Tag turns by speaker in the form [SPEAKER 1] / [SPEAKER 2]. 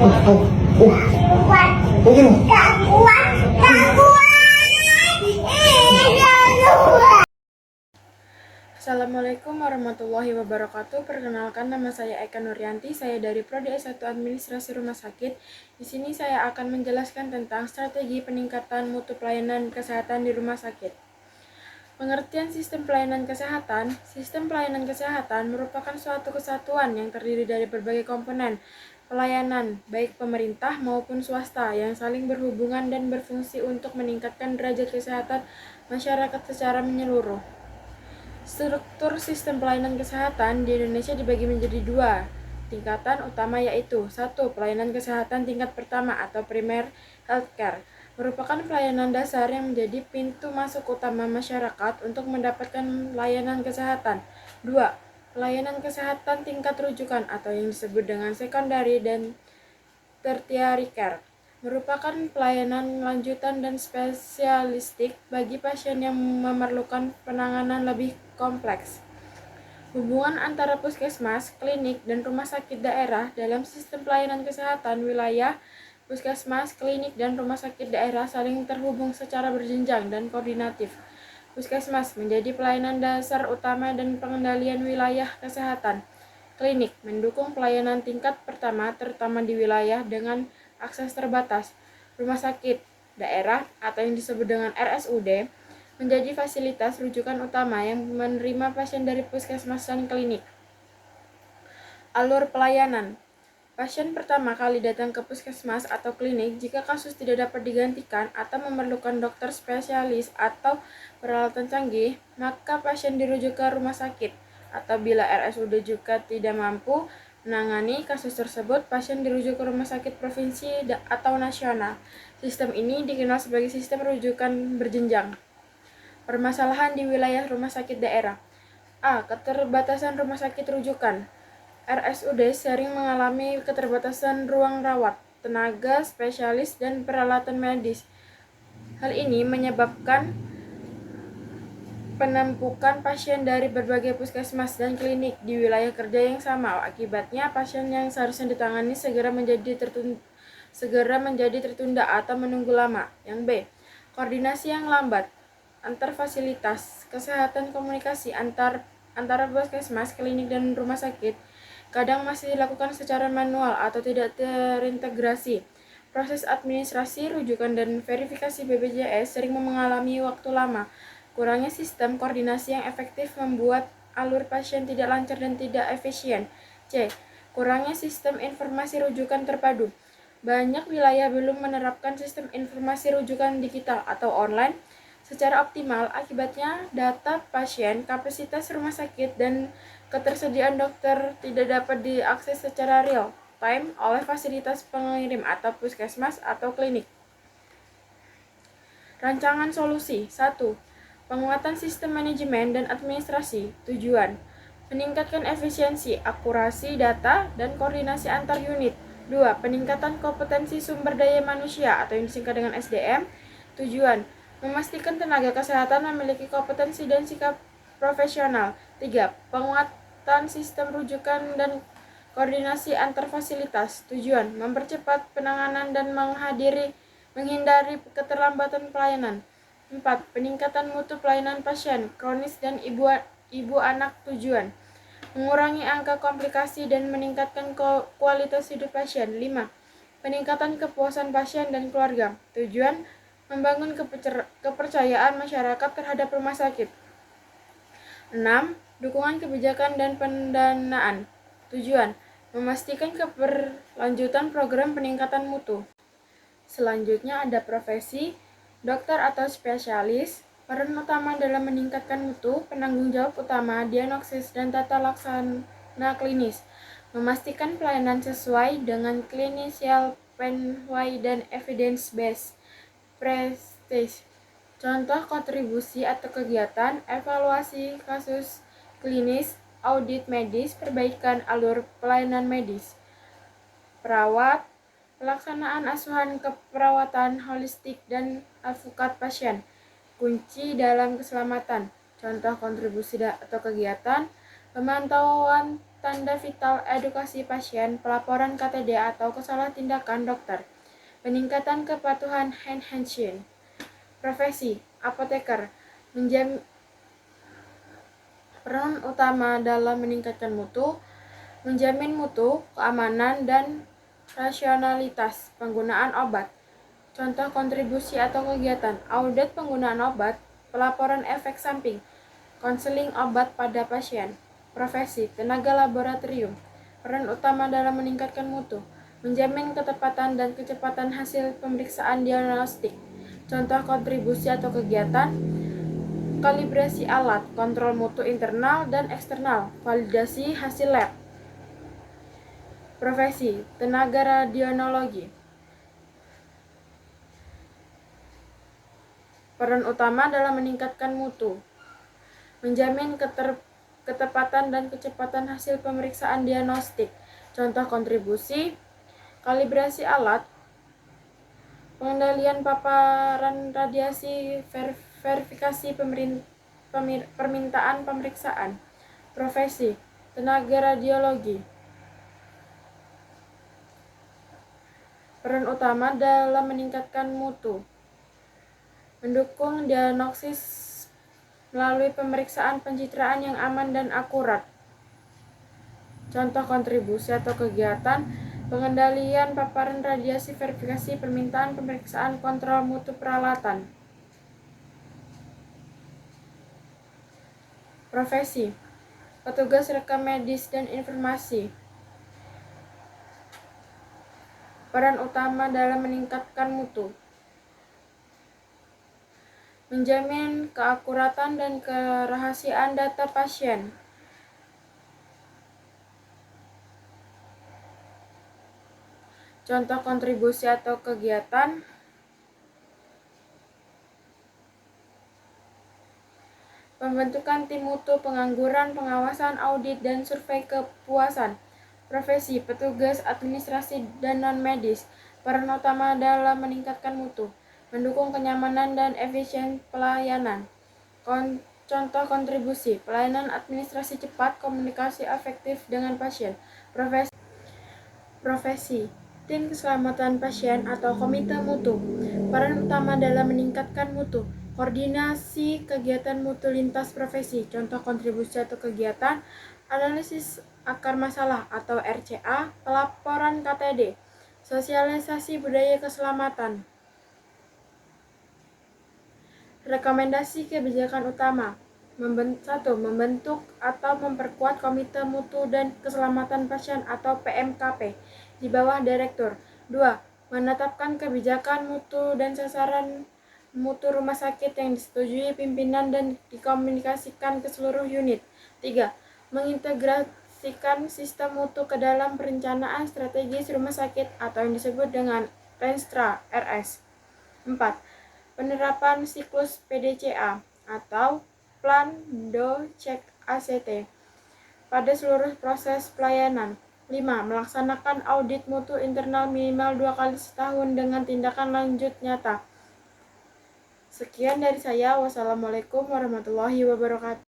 [SPEAKER 1] Assalamualaikum warahmatullahi wabarakatuh. Perkenalkan, nama saya Eka Nuryanti. Saya dari Prodi S1 Administrasi Rumah Sakit. Di sini saya akan menjelaskan tentang strategi peningkatan mutu pelayanan kesehatan di rumah sakit. Pengertian sistem pelayanan kesehatan. Sistem pelayanan kesehatan merupakan suatu kesatuan yang terdiri dari berbagai komponen pelayanan, baik pemerintah maupun swasta, yang saling berhubungan dan berfungsi untuk meningkatkan derajat kesehatan masyarakat secara menyeluruh. Struktur sistem pelayanan kesehatan di Indonesia dibagi menjadi dua tingkatan utama, yaitu 1. Pelayanan kesehatan tingkat pertama atau primer healthcare, merupakan pelayanan dasar yang menjadi pintu masuk utama masyarakat untuk mendapatkan layanan kesehatan. 2. Pelayanan kesehatan tingkat rujukan atau yang disebut dengan secondary dan tertiary care, merupakan pelayanan lanjutan dan spesialistik bagi pasien yang memerlukan penanganan lebih kompleks. Hubungan antara puskesmas, klinik, dan rumah sakit daerah dalam sistem pelayanan kesehatan wilayah. Puskesmas, klinik, dan rumah sakit daerah saling terhubung secara berjenjang dan koordinatif. Puskesmas menjadi pelayanan dasar utama dan pengendalian wilayah kesehatan. Klinik mendukung pelayanan tingkat pertama terutama di wilayah dengan akses terbatas. Rumah sakit daerah atau yang disebut dengan RSUD menjadi fasilitas rujukan utama yang menerima pasien dari puskesmas dan klinik. Alur pelayanan. Pasien pertama kali datang ke puskesmas atau klinik jika kasus tidak dapat digantikan atau memerlukan dokter spesialis atau peralatan canggih, maka pasien dirujuk ke rumah sakit. Atau bila RSUD juga tidak mampu menangani kasus tersebut, pasien dirujuk ke rumah sakit provinsi atau nasional. Sistem ini dikenal sebagai sistem rujukan berjenjang. Permasalahan di wilayah rumah sakit daerah. A. Keterbatasan rumah sakit rujukan. RSUD sering mengalami keterbatasan ruang rawat, tenaga spesialis, dan peralatan medis. Hal ini menyebabkan penumpukan pasien dari berbagai puskesmas dan klinik di wilayah kerja yang sama. Akibatnya, pasien yang seharusnya ditangani segera menjadi tertunda atau menunggu lama. Yang B. Koordinasi yang lambat antar fasilitas kesehatan. Komunikasi antara puskesmas, klinik, dan rumah sakit kadang masih dilakukan secara manual atau tidak terintegrasi. Proses administrasi, rujukan, dan verifikasi BPJS sering mengalami waktu lama. Kurangnya sistem koordinasi yang efektif membuat alur pasien tidak lancar dan tidak efisien. C. Kurangnya sistem informasi rujukan terpadu. Banyak wilayah belum menerapkan sistem informasi rujukan digital atau online secara optimal. Akibatnya, data pasien, kapasitas rumah sakit, dan ketersediaan dokter tidak dapat diakses secara real time oleh fasilitas pengirim atau puskesmas atau klinik. Rancangan solusi. 1. Penguatan sistem manajemen dan administrasi. Tujuan: meningkatkan efisiensi, akurasi data, dan koordinasi antar unit. 2. Peningkatan kompetensi sumber daya manusia atau yang disingkat dengan SDM. Tujuan: memastikan tenaga kesehatan memiliki kompetensi dan sikap profesional. 3. Penguatan sistem rujukan dan koordinasi antar fasilitas. Tujuan: mempercepat penanganan dan menghindari keterlambatan pelayanan. 4. Peningkatan mutu pelayanan pasien kronis dan ibu anak. Tujuan: mengurangi angka komplikasi dan meningkatkan kualitas hidup pasien. 5. Peningkatan kepuasan pasien dan keluarga. Tujuan: membangun kepercayaan masyarakat terhadap rumah sakit. 6. Dukungan kebijakan dan pendanaan. Tujuan: memastikan keberlanjutan program peningkatan mutu. Selanjutnya ada profesi dokter atau spesialis. Peran utama dalam meningkatkan mutu, penanggung jawab utama, diagnosis, dan tata laksana klinis. Memastikan pelayanan sesuai dengan clinical pathway dan evidence-based practice. Contoh kontribusi atau kegiatan: evaluasi kasus klinis, audit medis, perbaikan alur pelayanan medis. Perawat, pelaksanaan asuhan keperawatan holistik, dan advokat pasien. Kunci dalam keselamatan. Contoh kontribusi atau kegiatan: pemantauan tanda vital edukasi pasien, pelaporan KTD atau kesalah tindakan dokter, peningkatan kepatuhan hand hygiene. Profesi apoteker peran utama dalam meningkatkan mutu, menjamin mutu, keamanan, dan rasionalitas penggunaan obat. Contoh kontribusi atau kegiatan: audit penggunaan obat, pelaporan efek samping, konseling obat pada pasien. Profesi tenaga laboratorium peran utama dalam meningkatkan mutu, menjamin ketepatan dan kecepatan hasil pemeriksaan diagnostik. Contoh kontribusi atau kegiatan: kalibrasi alat, kontrol mutu internal dan eksternal, validasi hasil lab. Profesi tenaga radiologi peran utama dalam meningkatkan mutu, menjamin ketepatan dan kecepatan hasil pemeriksaan diagnostik. Contoh kontribusi: kalibrasi alat, pengendalian paparan radiasi, verifikasi permintaan pemeriksaan. Profesi tenaga radiologi peran utama dalam meningkatkan mutu, mendukung diagnosis melalui pemeriksaan pencitraan yang aman dan akurat. Contoh kontribusi atau kegiatan: pengendalian paparan radiasi, verifikasi permintaan pemeriksaan, kontrol mutu peralatan. Profesi petugas rekam medis dan informasi peran utama dalam meningkatkan mutu, menjamin keakuratan dan kerahasiaan data pasien. Contoh kontribusi atau kegiatan: pembentukan tim mutu, pengangguran, pengawasan, audit, dan survei kepuasan. Profesi petugas administrasi dan non-medis peran utama dalam meningkatkan mutu, mendukung kenyamanan dan efisien pelayanan. Contoh kontribusi: pelayanan administrasi cepat, komunikasi efektif dengan pasien. Profesi tim keselamatan pasien atau komite mutu peran utama dalam meningkatkan mutu, koordinasi kegiatan mutu lintas profesi. Contoh kontribusi atau kegiatan: analisis akar masalah atau RCA, pelaporan KTD, sosialisasi budaya keselamatan. Rekomendasi kebijakan utama: 1. Membentuk atau memperkuat Komite Mutu dan Keselamatan Pasien atau PMKP di bawah direktur. 2. Menetapkan kebijakan mutu dan sasaran mutu rumah sakit yang disetujui pimpinan dan dikomunikasikan ke seluruh unit. 3. Mengintegrasikan sistem mutu ke dalam perencanaan strategis rumah sakit atau yang disebut dengan Renstra RS. 4. Penerapan siklus PDCA atau Plan Do Cek ACT pada seluruh proses pelayanan. 5. Melaksanakan audit mutu internal minimal 2 kali setahun dengan tindakan lanjut nyata. Sekian dari saya. Wassalamualaikum warahmatullahi wabarakatuh.